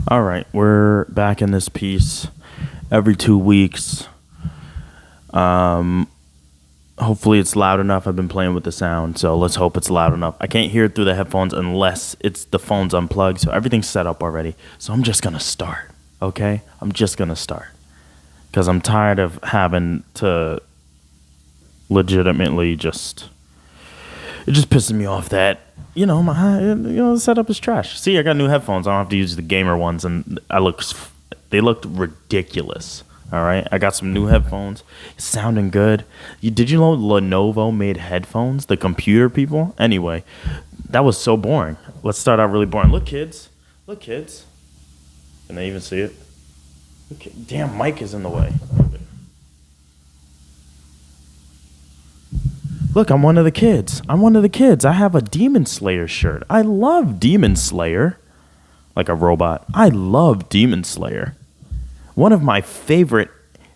All right, we're back in this piece every 2 weeks. Hopefully it's loud enough. I've been playing with the sound, so let's hope it's loud enough. I can't hear it through the headphones unless it's the phone's unplugged, so everything's set up already. So I'm just gonna start, okay? I'm just gonna start because I'm tired of having to legitimately just. It just pisses me off that the setup is trash. See, I got new headphones. I don't have to use the gamer ones, and they looked ridiculous. All right, I got some new headphones. It's sounding good. Did you know Lenovo made headphones? The computer people. Anyway, that was so boring. Let's start out really boring. Look, kids. Look, kids. Can they even see it? Okay. Damn, mic is in the way. Look, I'm one of the kids. I have a Demon Slayer shirt. I love Demon Slayer. Like a robot. I love Demon Slayer. One of my favorite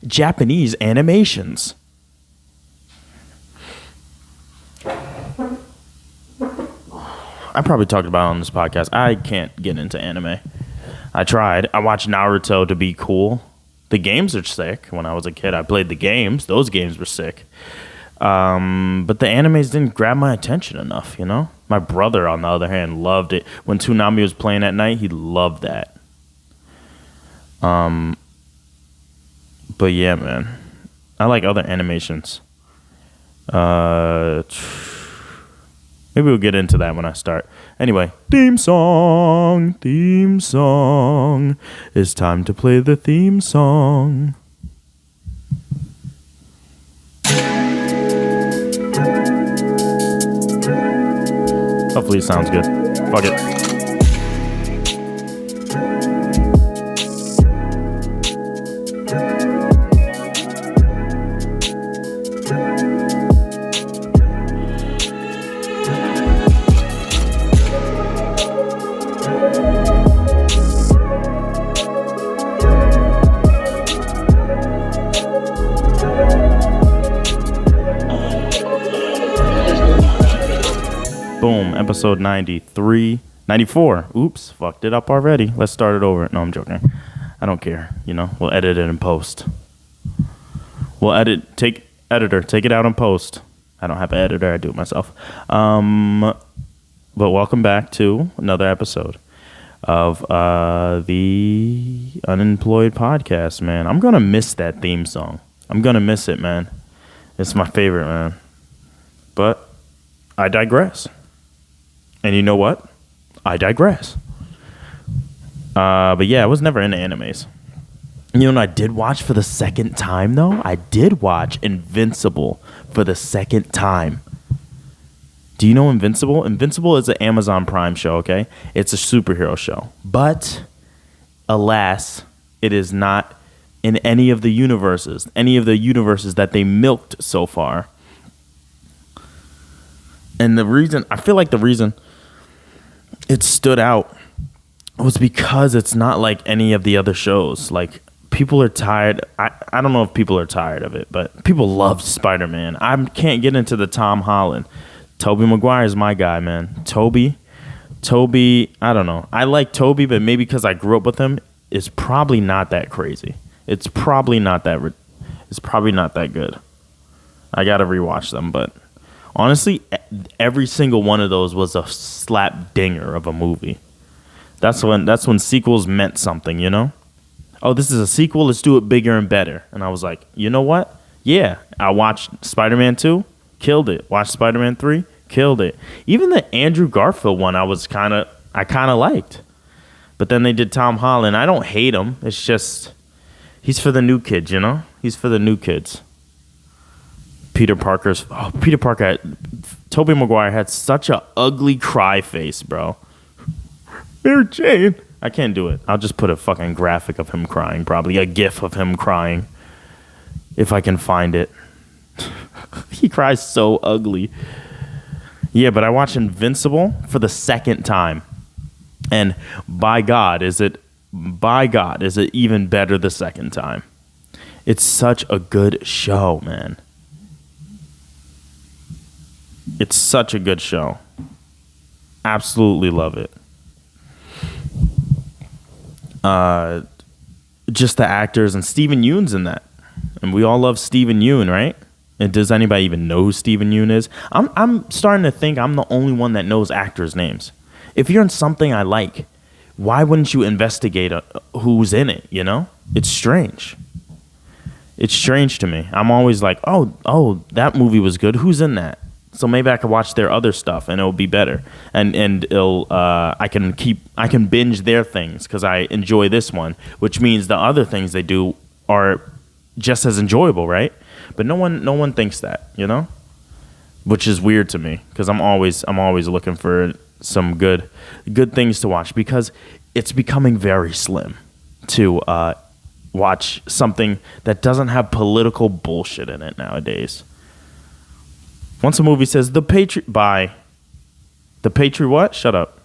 Japanese animations. I probably talked about it on this podcast. I can't get into anime. I tried. I watched Naruto to be cool. The games are sick. When I was a kid, I played the games. Those games were sick. But the animes didn't grab my attention enough, you know? My brother, on the other hand, loved it. When Toonami was playing at night, he loved that. But yeah, man. I like other animations. Maybe we'll get into that when I start. Anyway, theme song. It's time to play the theme song. Hopefully it sounds good. Fuck it. Boom, episode 94. Oops, fucked it up already. Let's start it over. No, I'm joking. I don't care. We'll edit it in post. Take it out in post. I don't have an editor. I do it myself. But welcome back to another episode of the UnEmployed podcast, man. I'm going to miss that theme song. I'm going to miss it, man. It's my favorite, man. But I digress. And you know what? I digress. But yeah, I was never into animes. You know what I did watch for the second time, though? I did watch Invincible for the second time. Do you know Invincible? Invincible is an Amazon Prime show, okay? It's a superhero show. But, alas, it is not in any of the universes that they milked so far. And I feel like the reason it stood out was because it's not like any of the other shows. Like, people are tired. I don't know if people are tired of it, but people love Spider-Man. I can't get into the Tom Holland. Tobey Maguire is my guy, man. Toby, I don't know. I like Toby, but maybe because I grew up with him, it's probably not that crazy. It's probably not that good. I gotta rewatch them, but honestly, every single one of those was a slap dinger of a movie. That's when sequels meant something, you know? Oh, this is a sequel, let's do it bigger and better. And I was like, you know what? Yeah, I watched Spider-Man 2, killed it. Watched Spider-Man 3, killed it. Even the Andrew Garfield one I kind of liked. But then they did Tom Holland. I don't hate him. It's just he's for the new kids, you know? He's for the new kids. Peter Parker, Tobey Maguire had such a ugly cry face, bro. Mary Jane. I can't do it. I'll just put a fucking graphic of him crying, probably a gif of him crying, if I can find it. He cries so ugly. Yeah, but I watched Invincible for the second time, and by God, is it even better the second time? It's such a good show, man. It's such a good show. Absolutely love it. just the actors, and Steven Yeun's in that, and we all love Steven Yeun, right? And does anybody even know who Steven Yeun is? I'm starting to think I'm the only one that knows actors' names. If you're in something I like, why wouldn't you investigate who's in it? You know, it's strange. It's strange to me. I'm always like, oh, that movie was good. Who's in that? So maybe I could watch their other stuff and it'll be better. And it'll I can binge their things because I enjoy this one, which means the other things they do are just as enjoyable, right? But no one thinks that, you know, which is weird to me because I'm always looking for some good things to watch because it's becoming very slim to watch something that doesn't have political bullshit in it nowadays. Once a movie says the Patriot, bye. The Patriot what? Shut up.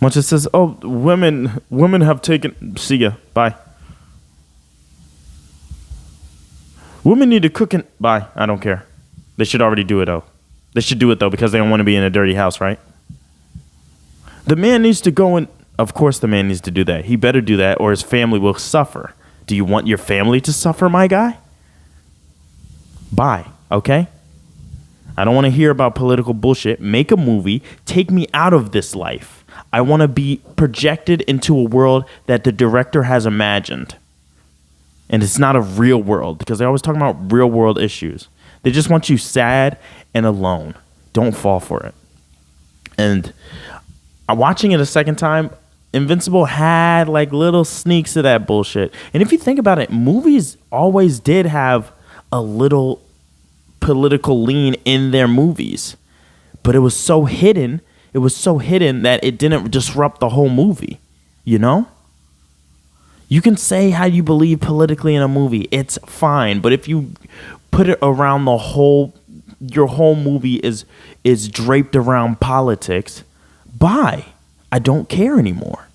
Once it says, oh, women have taken, see ya, bye. Women need to cook and, bye. I don't care. They should already do it though. They should do it though because they don't want to be in a dirty house, right? The man needs to go and, of course the man needs to do that. He better do that or his family will suffer. Do you want your family to suffer, my guy? Bye. Okay? I don't want to hear about political bullshit. Make a movie. Take me out of this life. I want to be projected into a world that the director has imagined. And it's not a real world because they're always talking about real world issues. They just want you sad and alone. Don't fall for it. And watching it a second time, Invincible had like little sneaks of that bullshit. And if you think about it, movies always did have a little political lean in their movies, but it was so hidden that it didn't disrupt the whole movie. You know, you can say how you believe politically in a movie, it's fine, but if you put it around your whole movie is draped around politics, bye. I don't care anymore.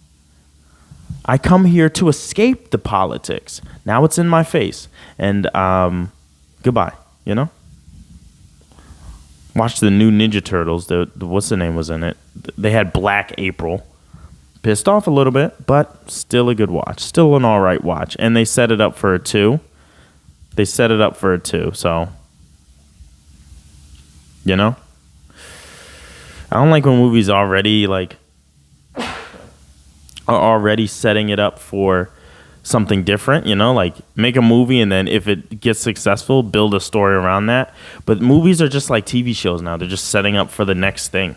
I come here to escape the politics. Now it's in my face, and goodbye. You know. Watched the new Ninja Turtles. The what's the name was in it? They had Black April. Pissed off a little bit, but still a good watch. Still an all right watch. And they set it up for a 2. So, you know? I don't like when movies already are already setting it up for something different, you know, like make a movie and then if it gets successful, build a story around that. But movies are just like TV shows now. They're just setting up for the next thing.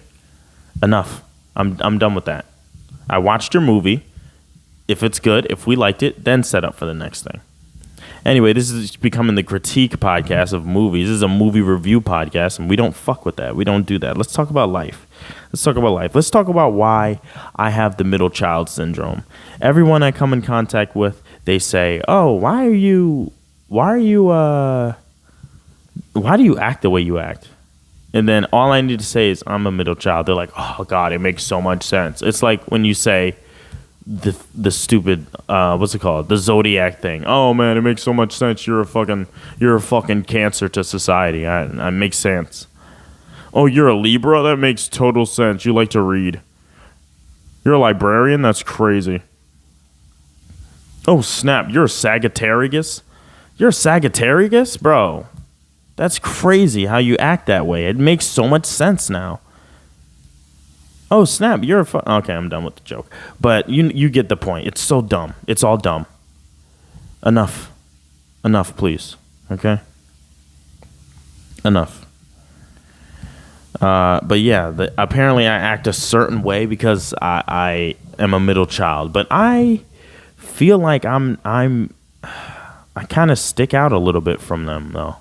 Enough. I'm done with that. I watched your movie. If it's good, if we liked it, then set up for the next thing. Anyway, this is becoming the critique podcast of movies. This is a movie review podcast, and we don't fuck with that. We don't do that. Let's talk about life. Let's talk about why I have the middle child syndrome. Everyone I come in contact with, they say, "Oh, why do you act the way you act?" And then all I need to say is, "I'm a middle child." They're like, "Oh God, it makes so much sense." It's like when you say the stupid what's it called? The Zodiac thing. "Oh man, it makes so much sense. You're a fucking cancer to society." It makes sense. "Oh, you're a Libra? That makes total sense. You like to read. You're a librarian? That's crazy." "Oh, snap. You're a Sagittarius? You're a Sagittarius? Bro, that's crazy how you act that way. It makes so much sense now." "Oh, snap. You're a Okay, I'm done with the joke. But you get the point. It's so dumb. It's all dumb. Enough. Enough, please. Okay? Enough. But yeah, apparently I act a certain way because I am a middle child. But I feel like I kind of stick out a little bit from them, though.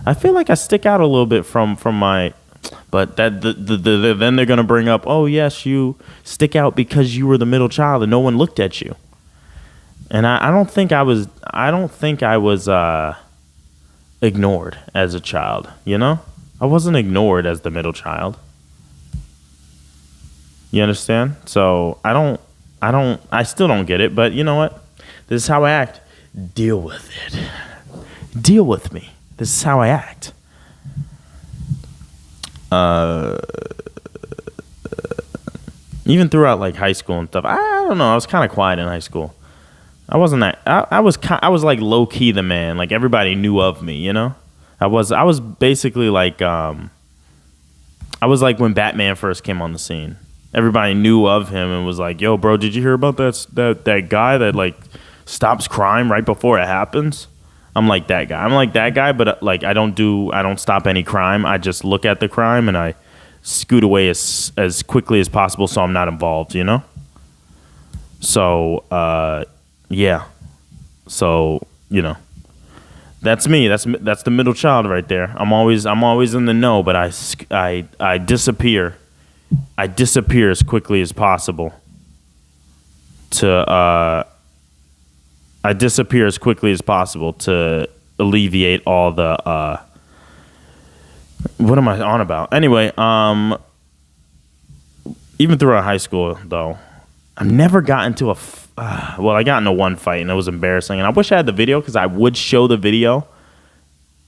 I feel like I stick out a little bit from my. But that then they're gonna bring up, "Oh yes, you stick out because you were the middle child and no one looked at you." And I don't think I was ignored as a child. You know, I wasn't ignored as the middle child. You understand? So I still don't get it. But you know what? This is how I act. Deal with it. Deal with me. This is how I act. Even throughout like high school and stuff. I don't know. I was kind of quiet in high school. I wasn't that. I was like low key the man. Like everybody knew of me. You know. I was basically like I was like when Batman first came on the scene. Everybody knew of him and was like, "Yo, bro, did you hear about that guy that like stops crime right before it happens?" I'm like that guy. I'm like that guy, but like I don't stop any crime. I just look at the crime and I scoot away as quickly as possible so I'm not involved, you know? So, yeah. So, you know. That's me. That's the middle child right there. I'm always in the know, but I disappear. I disappear as quickly as possible to alleviate all the what am I on about? Anyway, even throughout high school though, I've never gotten to I got into one fight and it was embarrassing, and I wish I had the video because I would show the video,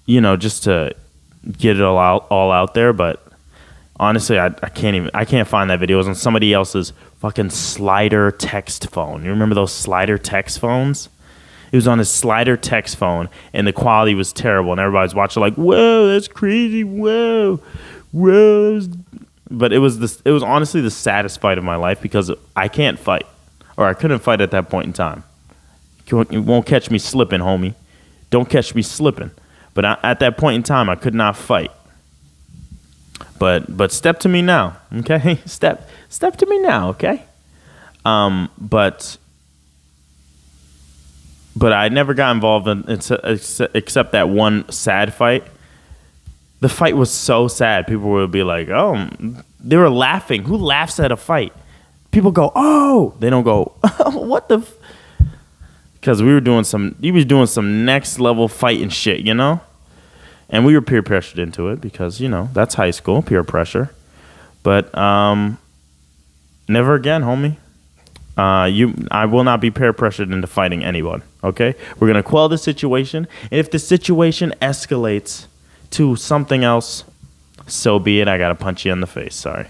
you know, just to get it all out there. But honestly, I can't find that video. It was on somebody else's fucking slider text phone. You remember those slider text phones? It was on his slider text phone, and the quality was terrible, and everybody's watching like, "Whoa, that's crazy! Whoa, whoa!" But it was honestly the saddest fight of my life because I can't fight, or I couldn't fight at that point in time. You won't catch me slipping, homie. Don't catch me slipping. But at that point in time, I could not fight. But step to me now, okay? Step to me now, okay? But I never got involved in except that one sad fight. The fight was so sad. People would be like, "Oh," they were laughing. Who laughs at a fight? People go, "Oh," they don't go, "Oh, what the?" Because he was doing some next level fighting shit, you know. And we were peer pressured into it because, you know, that's high school, peer pressure. But never again, homie. I will not be peer pressured into fighting anyone, okay? We're going to quell the situation. And if the situation escalates to something else, so be it. I got to punch you in the face. Sorry.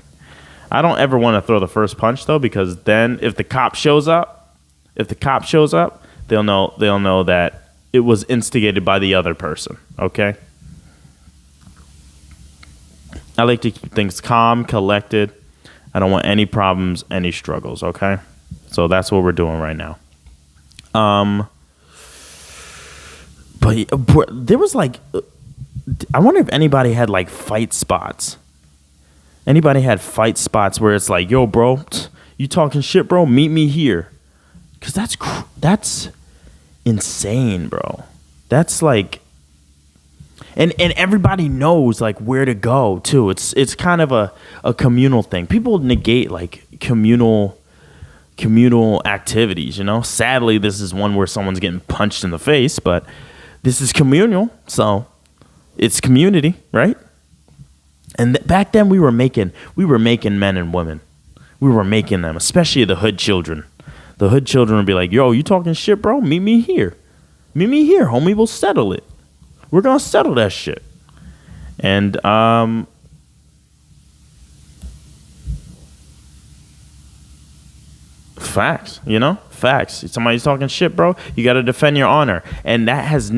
I don't ever want to throw the first punch, though, because then if the cop shows up, they'll know that it was instigated by the other person, okay? I like to keep things calm, collected. I don't want any problems, any struggles, okay? So that's what we're doing right now. But there was like, I wonder if anybody had like fight spots. Anybody had fight spots where it's like, "Yo, bro, you talking shit, bro? Meet me here." Because that's insane, bro. That's like, and everybody knows like where to go too. It's kind of a communal thing. People negate like communal activities, you know. Sadly, this is one where someone's getting punched in the face, but this is communal, so it's community, right? And back then we were making men and women. We were making them, especially the hood children. The hood children would be like, "Yo, you talking shit, bro? Meet me here, homie. We'll settle it. We're gonna settle that shit." And facts, you know, facts. If somebody's talking shit, bro, you got to defend your honor, and that has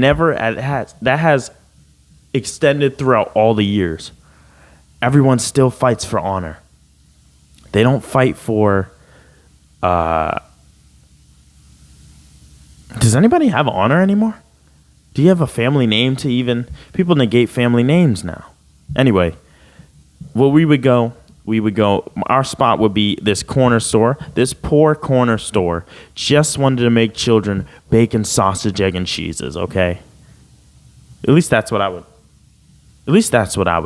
extended throughout all the years. Everyone still fights for honor. They don't fight for. Does anybody have honor anymore? Do you have a family name to even? People negate family names now. Anyway, well, we would go. Our spot would be this corner store. This poor corner store just wanted to make children bacon, sausage, egg, and cheeses. Okay. At least that's what I would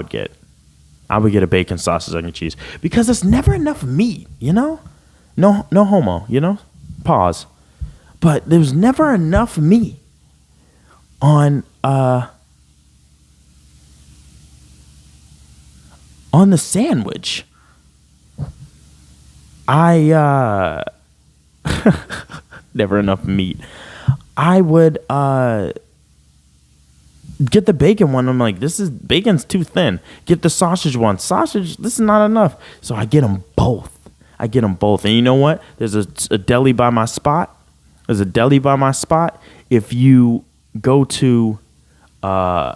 get. I would get a bacon, sausage, egg, and cheese because there's never enough meat. You know, no homo. You know, pause. But there's never enough meat on the sandwich. Never enough meat. I would get the bacon one. I'm like, bacon's too thin. Get the sausage one. Sausage, this is not enough. So I get them both. I get them both. And you know what? There's a deli by my spot. There's a deli by my spot. If you go to, there's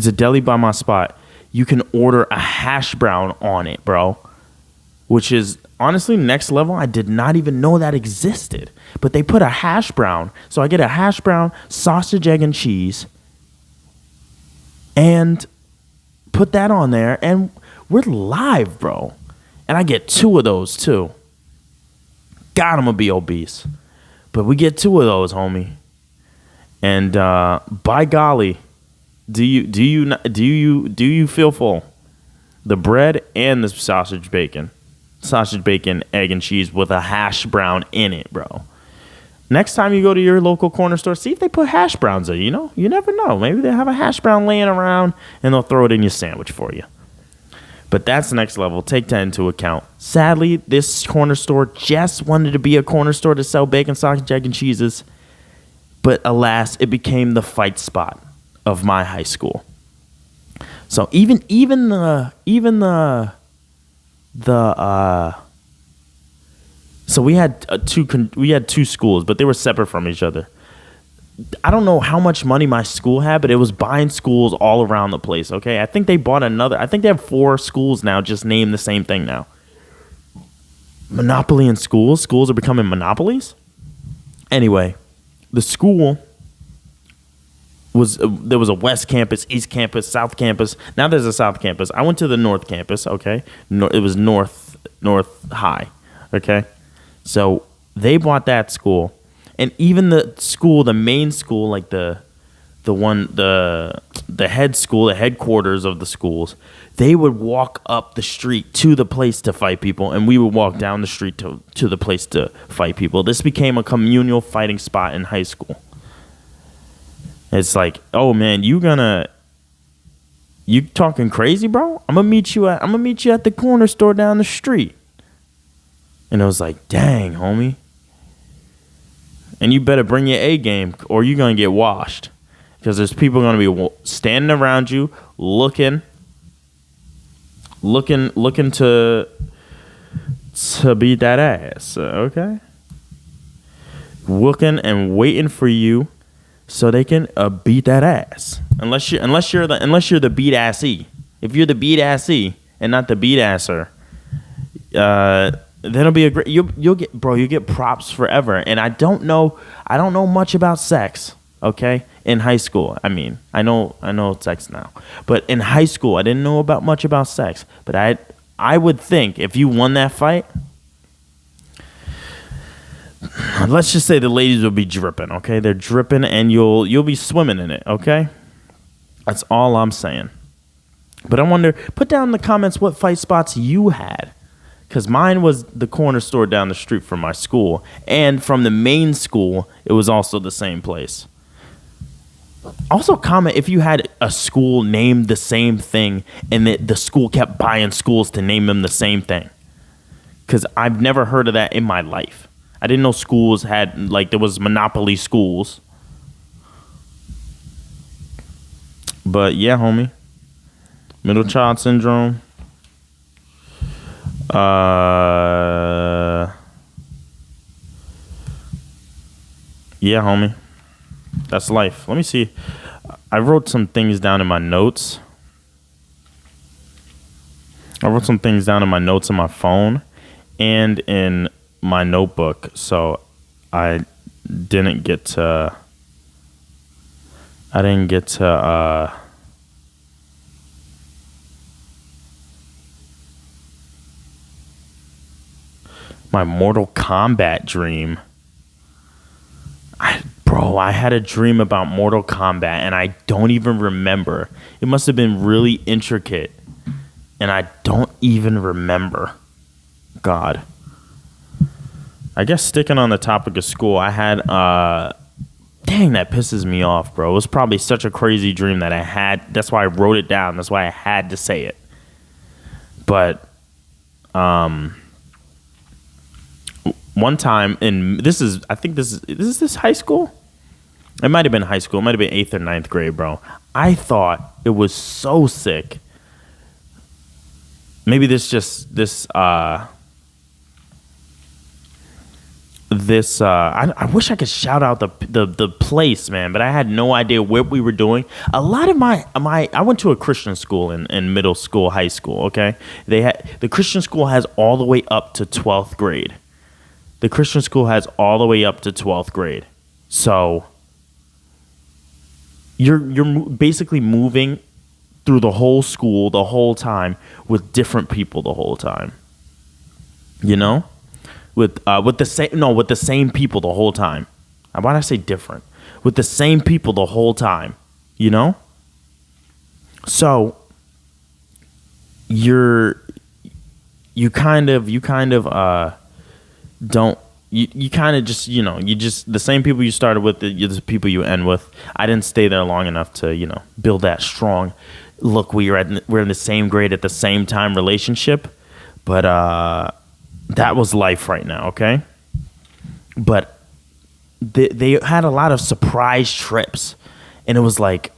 a deli by my spot. You can order a hash brown on it, bro. Which is honestly next level. I did not even know that existed. But they put a hash brown. So I get a hash brown, sausage, egg, and cheese. And put that on there. And we're live, bro. And I get 2 of those, too. God, I'm going to be obese. But we get 2 of those, homie. And by golly, do you feel full? The bread and the sausage, bacon, egg, and cheese with a hash brown in it, bro. Next time you go to your local corner store, see if they put hash browns in. You never know. Maybe they have a hash brown laying around and they'll throw it in your sandwich for you. But that's next level. Take that into account. Sadly, this corner store just wanted to be a corner store to sell bacon, sausage, egg, and cheeses. But alas, it became the fight spot of my high school. So so we had two schools, but they were separate from each other. I don't know how much money my school had, but it was buying schools all around the place. Okay, I think they bought another. I think they have 4 schools now, just named the same thing now. Monopoly in schools. Schools are becoming monopolies. Anyway, the school there was a West Campus, East Campus, South Campus. Now there's a South Campus. I went to the North Campus. Okay, it was North High. Okay, so they bought that school. And even the school, the main school, like the head school, the headquarters of the schools, they would walk up the street to the place to fight people, and we would walk down the street to the place to fight people. This became a communal fighting spot in high school. It's like, oh man, you talking crazy, bro? I'm gonna meet you at the corner store down the street. And it was like, dang, homie. And you better bring your A game or you're going to get washed. Because there's people going to be standing around you looking to beat that ass. Okay? Looking and waiting for you so they can beat that ass. Unless you're the beat assy. If you're the beat assy and not the beat asser, then it'll be a great. You'll get props forever. And I don't know much about sex. Okay, in high school, I mean, I know sex now, but in high school, I didn't know much about sex. But I would think if you won that fight, let's just say the ladies will be dripping. Okay, they're dripping, and you'll be swimming in it. Okay, that's all I'm saying. But I wonder. Put down in the comments what fight spots you had. Because mine was the corner store down the street from my school. And from the main school, it was also the same place. Also comment if you had a school named the same thing and that the school kept buying schools to name them the same thing. Because I've never heard of that in my life. I didn't know schools had, there was monopoly schools. But yeah, homie. Middle child syndrome. Yeah, homie. That's life. Let me see. I wrote some things down in my notes. On my phone and in my notebook. So I didn't get to my Mortal Kombat dream. I had a dream about Mortal Kombat, and I don't even remember. It must have been really intricate, and I don't even remember. God. I guess sticking on the topic of school, I had... dang, that pisses me off, bro. It was probably such a crazy dream that I had... That's why I wrote it down. That's why I had to say it. But... one time, and this is this high school? It might have been high school. It might have been 8th or 9th grade, bro. I thought it was so sick. maybe I wish I could shout out the place, man, but I had no idea what we were doing. A lot of my I went to a Christian school in middle school, high school. Okay, the Christian school has all the way up to 12th grade. The Christian school has all the way up to 12th grade. So you're basically moving through the whole school the whole time with different people the whole time. You know? With the same people the whole time. Why did I say different? With the same people the whole time, you know? So you kind of don't you kind of just, you just, the same people you started with, the people you end with. I didn't stay there long enough to, build that strong, look, we're in the same grade at the same time relationship. But that was life right now, okay? But they had a lot of surprise trips. And it was like,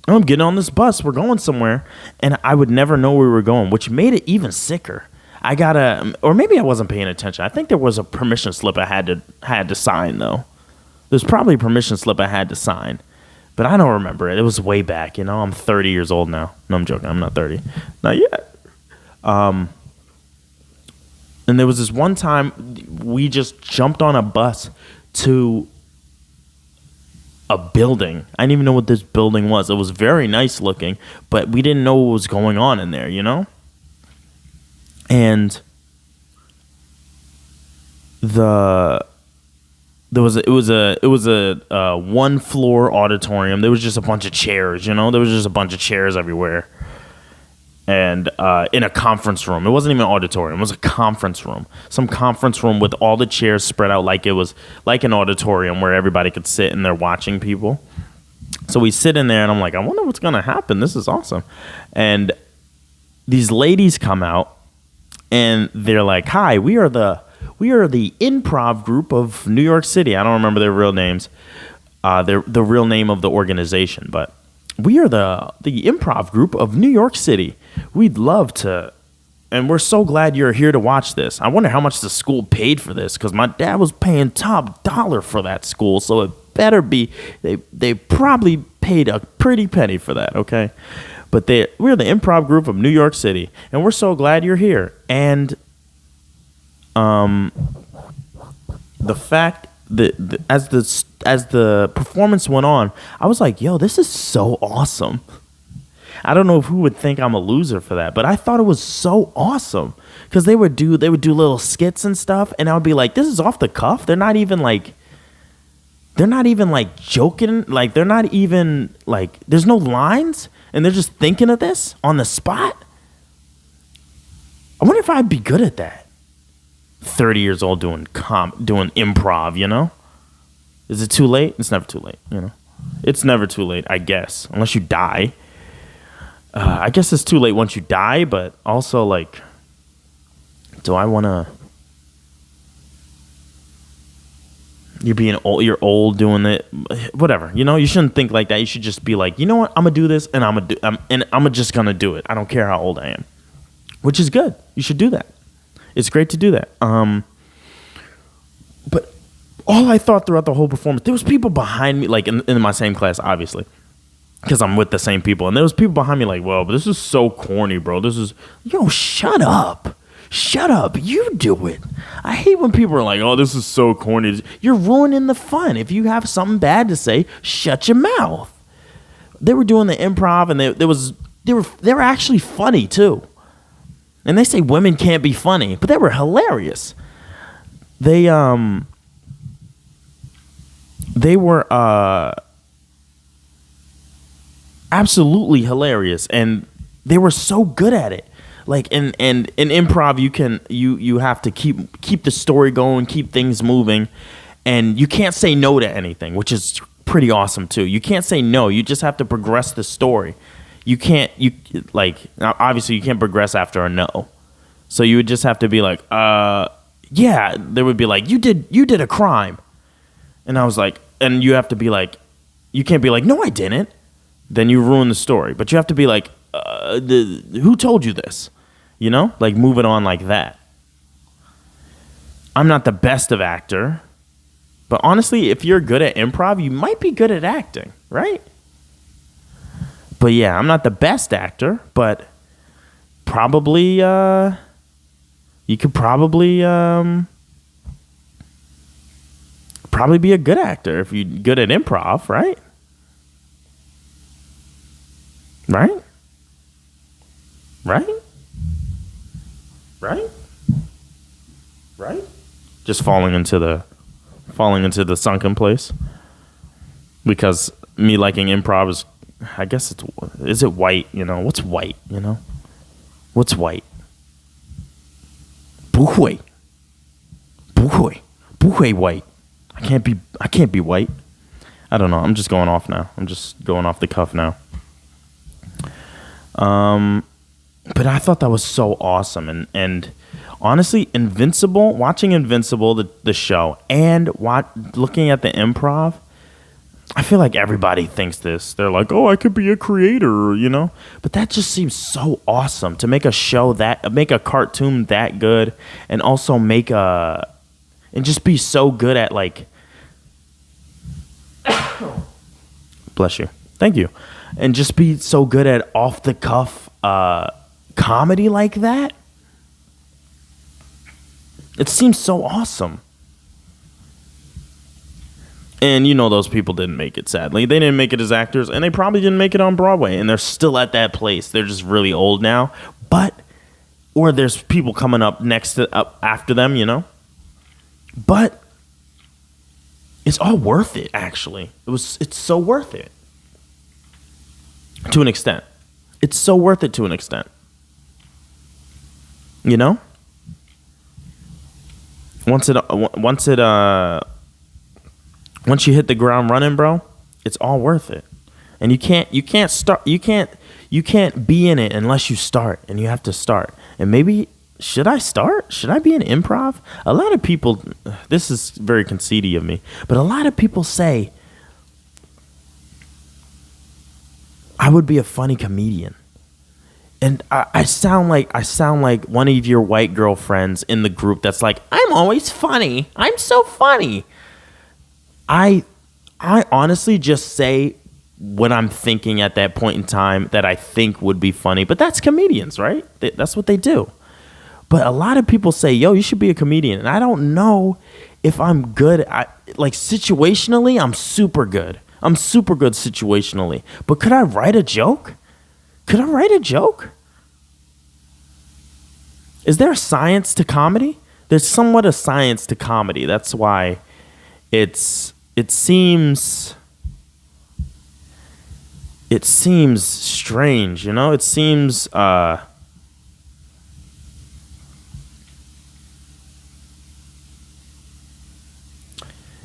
oh, I'm getting on this bus, we're going somewhere. And I would never know where we were going, which made it even sicker. Or maybe I wasn't paying attention. I think there was a permission slip I had to sign, though. There's probably a permission slip I had to sign, but I don't remember it. It was way back, I'm 30 years old now. No, I'm joking. I'm not 30. Not yet. And there was this one time we just jumped on a bus to a building. I didn't even know what this building was. It was very nice looking, but we didn't know what was going on in there, And it was a one floor auditorium. There was just a bunch of chairs, there was just a bunch of chairs everywhere. And in a conference room. It wasn't even an auditorium. It was a conference room. Some conference room with all the chairs spread out like it was like an auditorium where everybody could sit and they're watching people. So we sit in there and I'm like, I wonder what's going to happen. This is awesome. And these ladies come out and they're like, hi, we are the improv group of New York City. I don't remember their real names. The real name of the organization, but we are the improv group of New York City. We'd love to, and we're so glad you're here to watch this. I wonder how much the school paid for this, because my dad was paying top dollar for that school, so it better be, they probably paid a pretty penny for that, okay? But we're the improv group of New York City, and we're so glad you're here. And the fact that as the performance went on, I was like, yo, this is so awesome. I don't know who would think I'm a loser for that, but I thought it was so awesome because they would do little skits and stuff, and I would be like, this is off the cuff. They're not even like joking. Like they're not even like, there's no lines, and they're just thinking of this on the spot. I wonder if I'd be good at that. 30 years old doing improv, Is it too late? It's never too late, It's never too late, I guess, unless you die. I guess it's too late once you die, but also, like, do I want to... You're old doing it, whatever, you shouldn't think like that. You should just be like, you know what, I'm going to do this, and I'm just going to do it. I don't care how old I am, which is good. You should do that. It's great to do that. But all I thought throughout the whole performance, there was people behind me, like in my same class, obviously, because I'm with the same people. And there was people behind me like, well, but this is so corny, bro. Shut up. Shut up. You do it. I hate when people are like, oh, this is so corny. You're ruining the fun. If you have something bad to say, shut your mouth. They were doing the improv, and they were actually funny too. And they say women can't be funny, but they were hilarious. They were absolutely hilarious, and they were so good at it. Like in improv, you have to keep the story going, keep things moving, and you can't say no to anything, which is pretty awesome too. You can't say no. You just have to progress the story. Obviously you can't progress after a no. So you would just have to be like, yeah, they would be like, you did a crime. And I was like, and you have to be like, you can't be like, no, I didn't. Then you ruin the story. But you have to be like, who told you this? like move it on like that. I'm not the best of actor, but honestly, if you're good at improv, you might be good at acting, right? But yeah, I'm not the best actor, but probably you could probably be a good actor if you're good at improv, right? Right? Right? Right? Right? Just falling into the sunken place. Because me liking improv is, I guess is it white, What's white, What's white? Buhui. White. I can't be white. I don't know. I'm just going off now. I'm just going off the cuff now. But I thought that was so awesome, and honestly, watching Invincible, the show, and looking at the improv, I feel like everybody thinks this. They're like, "Oh, I could be a creator," But that just seems so awesome to make make a cartoon that good, and also and just be so good at like. Bless you. Thank you. And just be so good at off the cuff comedy like that. It seems so awesome. And those people didn't make it, sadly. They didn't make it as actors, and they probably didn't make it on Broadway, and they're still at that place. They're just really old now. Or there's people coming up after them, But it's all worth it, actually. It's so worth it. To an extent. It's so worth it to an extent. Once you hit the ground running, bro, it's all worth it. And you can't be in it unless you start, and you have to start. And maybe should I start? Should I be in improv? A lot of people, this is very conceited of me, but a lot of people say I would be a funny comedian. And I sound like one of your white girlfriends in the group that's like, I'm always funny. I'm so funny. I honestly just say what I'm thinking at that point in time that I think would be funny. But that's comedians, right? That's what they do. But a lot of people say, yo, you should be a comedian. And I don't know if I'm good. Situationally, I'm super good. I'm super good situationally. But could I write a joke? Is there a science to comedy? There's somewhat a science to comedy. That's why it seems strange, It seems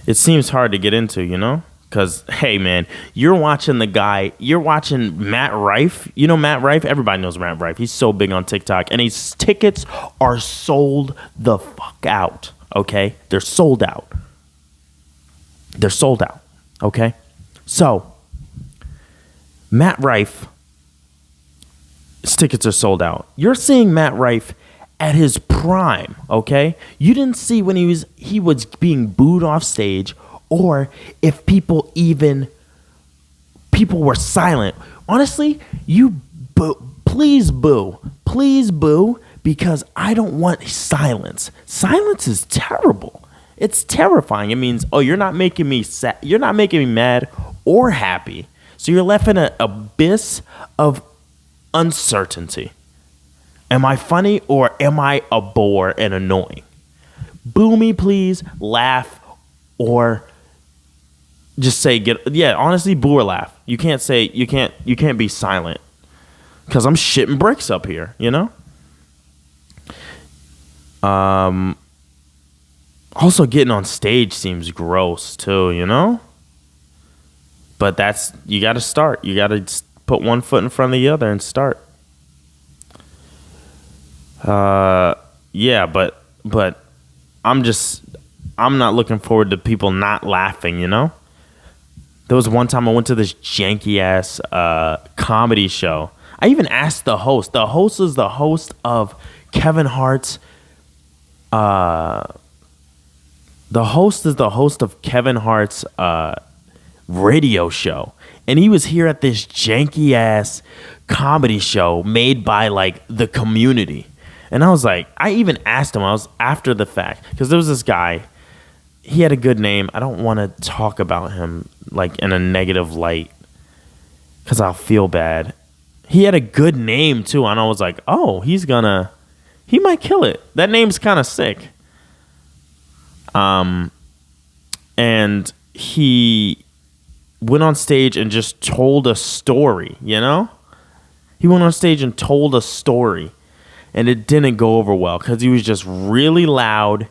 it seems hard to get into, Because, hey, man, you're watching Matt Rife. You know Matt Rife? Everybody knows Matt Rife. He's so big on TikTok. And his tickets are sold the fuck out, okay? They're sold out. Okay? So, Matt Rife, his tickets are sold out. You're seeing Matt Rife at his prime, okay? You didn't see when he was being booed off stage, or if people were silent. Honestly, please boo, because I don't want silence. Silence is terrible. It's terrifying. It means, oh, you're not making me sad. You're not making me mad or happy. So you're left in an abyss of uncertainty. Am I funny or am I a bore and annoying? Boo me, please. Laugh, or just say honestly, boo or laugh. You can't be silent, because I'm shitting bricks up here, Also, getting on stage seems gross too, But you got to start. You got to put one foot in front of the other and start. Yeah, but I'm not looking forward to people not laughing, There was one time I went to this janky ass comedy show. I even asked the host. The host is the host of Kevin Hart's. The host is the host of Kevin Hart's radio show, and he was here at this janky ass comedy show made by like the Community. And I was like, I even asked him. I was after the fact because there was this guy. He had a good name. I don't want to talk about him like in a negative light because I'll feel bad. He had a good name too, and I was like, oh, he might kill it. That name's kind of sick. And he went on stage and just told a story, you know? He went on stage and told a story, and it didn't go over well because he was just really loud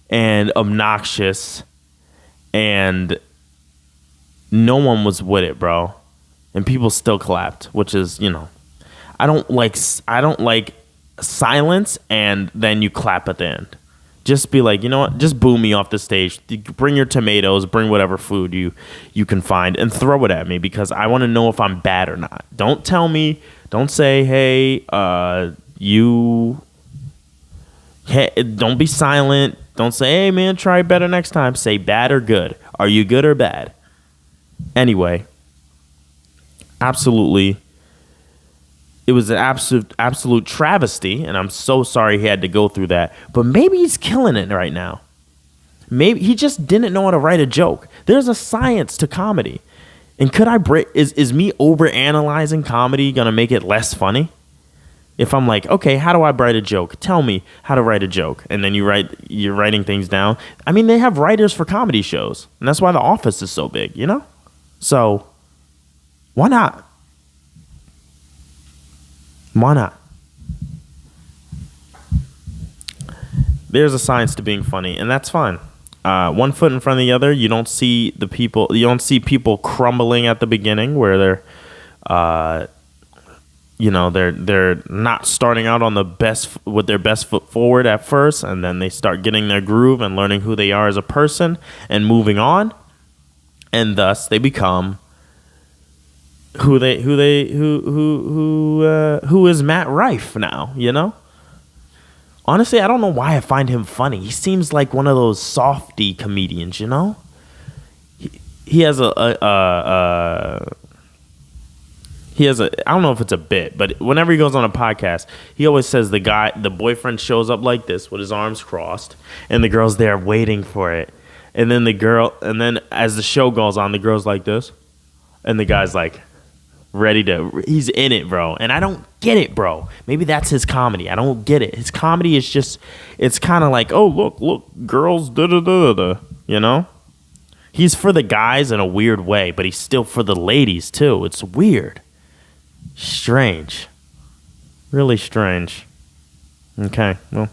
and obnoxious, and no one was with it, bro. And people still clapped, which is, you know, I don't like silence and then you clap at the end. Just be like, you know what? Just boo me off the stage. Bring your tomatoes. Bring whatever food you can find and throw it at me because I want to know if I'm bad or not. Don't tell me. Don't say, hey, don't be silent. Don't say, hey, man, try better next time. Say bad or good. Are you good or bad? Anyway, absolutely. It was an absolute travesty, and I'm so sorry he had to go through that. But maybe he's killing it right now. Maybe he just didn't know how to write a joke. There's a science to comedy. And could I break? Is me overanalyzing comedy gonna make it less funny? If I'm like, okay, how do I write a joke? Tell me how to write a joke, and then you're writing things down. I mean, they have writers for comedy shows, and that's why The Office is so big, you know. So why not? Why not? There's a science to being funny, and that's fine. One foot in front of the other. You don't see people crumbling at the beginning where they're not starting out on with their best foot forward at first, and then they start getting their groove and learning who they are as a person and moving on, and thus they become who is Matt Rife now, you know? Honestly, I don't know why I find him funny. He seems like one of those softy comedians, you know? He has I don't know if it's a bit, but whenever he goes on a podcast, he always says the boyfriend shows up like this with his arms crossed, and the girl's there waiting for it. And then as the show goes on, the girl's like this, and the guy's like, he's in it, bro. And I don't get it, bro. Maybe that's his comedy. I don't get it. His comedy is just, it's kind of like, oh, look, girls, da-da-da-da-da, you know? He's for the guys in a weird way, but he's still for the ladies, too. It's weird. Strange. Really strange. Okay, well.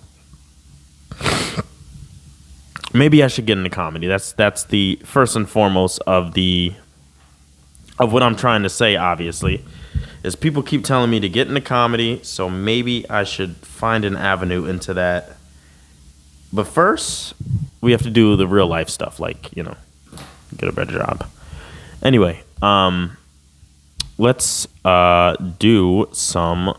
Maybe I should get into comedy. That's the first and foremost of what I'm trying to say, obviously, is people keep telling me to get into comedy, so maybe I should find an avenue into that. But first, we have to do the real life stuff, like, you know, get a better job. Anyway, let's do some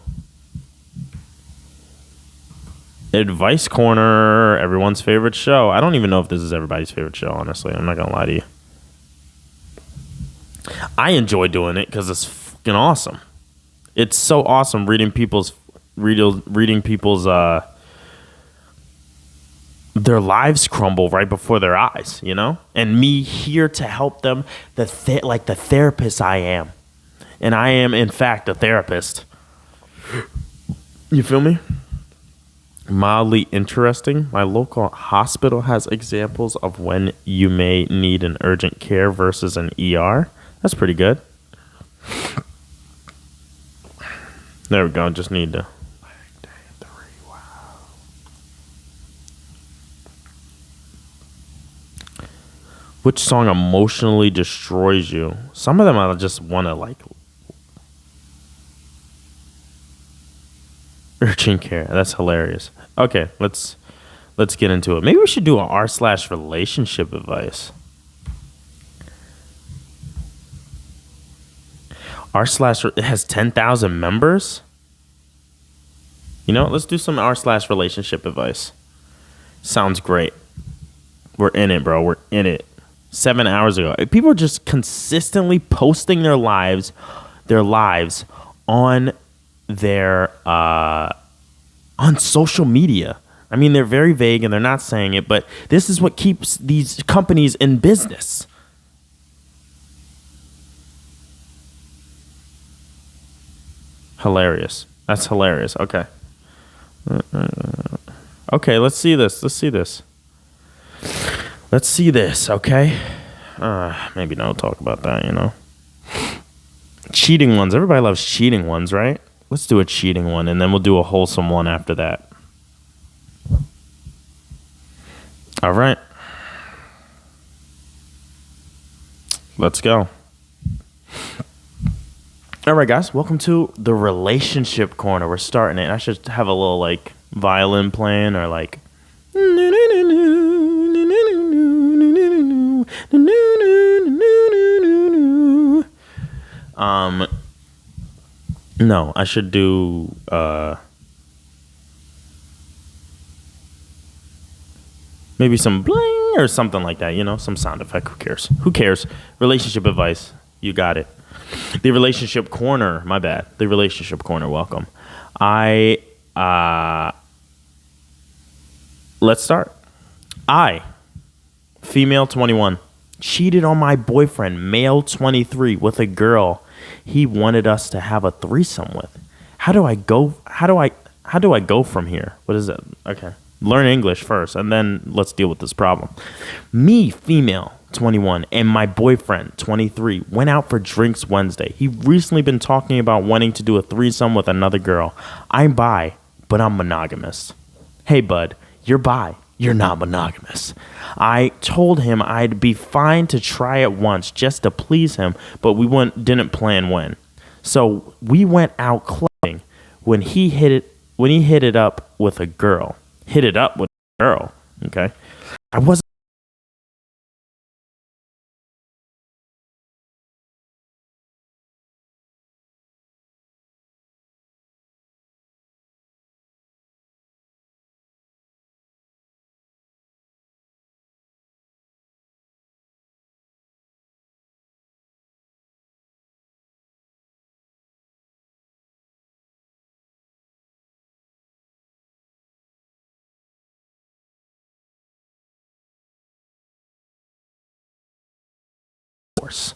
Advice Corner, everyone's favorite show. I don't even know if this is everybody's favorite show, honestly. I'm not going to lie to you. I enjoy doing it because it's fucking awesome. It's so awesome reading people's their lives crumble right before their eyes, you know? And me here to help them, like the therapist I am. And I am, in fact, a therapist. You feel me? Mildly interesting. My local hospital has examples of when you may need an urgent care versus an ER. That's pretty good. There we go. Just need to. Which song emotionally destroys you? Some of them I just want to like. Urgent care. That's hilarious. Okay, let's get into it. Maybe we should do an r/relationship advice. R slash it has 10,000 members. You know, let's do some r slash relationship advice. Sounds great. We're in it, bro. We're in it. 7 hours ago, people are just consistently posting their lives on their on social media. I mean, they're very vague and they're not saying it, but this is what keeps these companies in business. Hilarious. That's hilarious. Okay. Okay, let's see this. Let's see this. Let's see this, okay? Maybe don't talk about that, you know? Cheating ones. Everybody loves cheating ones, right? Let's do a cheating one, and then we'll do a wholesome one after that. All right. Let's go. All right, guys. Welcome to the relationship corner. We're starting it. I should have a little, like, violin playing or, like... No, I should do maybe some bling or something like that, you know, some sound effect. Who cares? Who cares? Relationship advice. You got it. The relationship corner, my bad. The relationship corner, welcome. I let's start. I, female 21, cheated on my boyfriend, male 23, with a girl he wanted us to have a threesome with. How do I go? How do I go from here? What is it? Okay. Learn English first, and then let's deal with this problem. Me, female 21, and my boyfriend 23 went out for drinks Wednesday. He recently been talking about wanting to do a threesome with another girl. I'm bi, but I'm monogamous. Hey, bud, you're bi. You're not monogamous. I told him I'd be fine to try it once just to please him, but didn't plan when. So we went out clubbing when he hit it up with a girl. Hit it up with a girl. Okay. I wasn't force.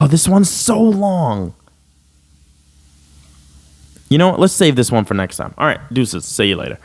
Oh, this one's so long. You know what? Let's save this one for next time. All right, deuces. See you later.